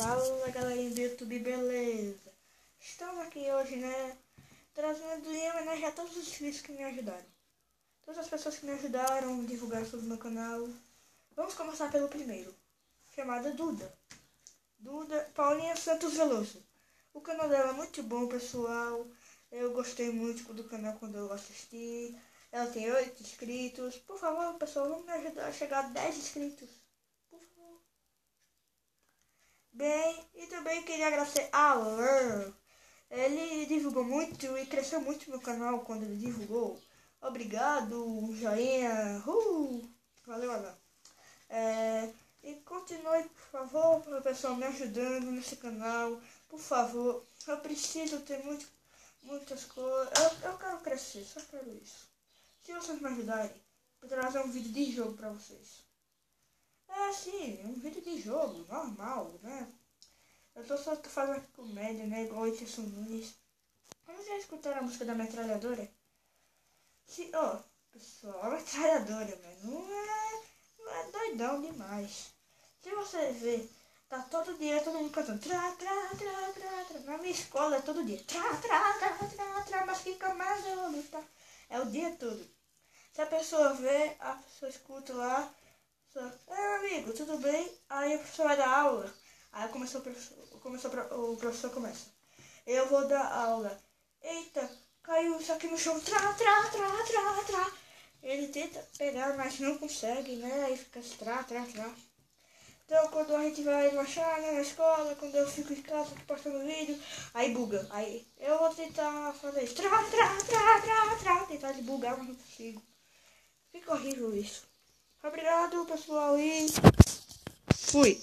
Fala galerinha do YouTube, beleza? Estamos aqui hoje, né? Trazendo em homenagem a todos os inscritos que me ajudaram. Todas as pessoas que me ajudaram a divulgar sobre o meu canal. Vamos começar pelo primeiro, chamada Duda. Duda Paulinha Santos Veloso. O canal dela é muito bom, pessoal. Eu gostei muito do canal quando eu assisti. Ela tem 8 inscritos. Por favor, pessoal, vamos me ajudar a chegar a 10 inscritos. Por favor. Bem, e também queria agradecer a Alan. Ele divulgou muito e cresceu muito meu canal quando ele divulgou. Obrigado, joinha. Valeu, Alan. E continue, por favor, para o pessoal me ajudando nesse canal. Por favor, eu preciso ter muitas coisas. Eu quero crescer, só quero isso. Se vocês me ajudarem, vou trazer um vídeo de jogo para vocês. Sim, um vídeo de jogo, normal, né? Eu tô só fazendo comédia, né? Igual o Ederson Nunes. Vocês já escutaram a música da metralhadora? Pessoal, a metralhadora, mano, não é doidão demais. Se você ver, tá todo dia todo mundo cantando tra, tra, tra, tra, tra. Na minha escola é todo dia tra, tra, tra, tra, tra, mas fica mais tá? É o dia todo. Se a pessoa vê, a pessoa escuta lá. Amigo, tudo bem? Aí o professor vai dar aula. Aí o professor começa. Eu vou dar aula. Eita, caiu isso aqui no chão. Tra, tra, tra, tra, tra. Ele tenta pegar, mas não consegue, né? Aí fica tra, tra, tra. Então quando a gente vai marchar, né, na escola, quando eu fico em casa postando vídeo, aí buga. Aí eu vou tentar fazer isso. Tra, tra, tra, tra, tra. Tentar debugar, mas não consigo. Fica horrível isso. Obrigado, pessoal, e fui!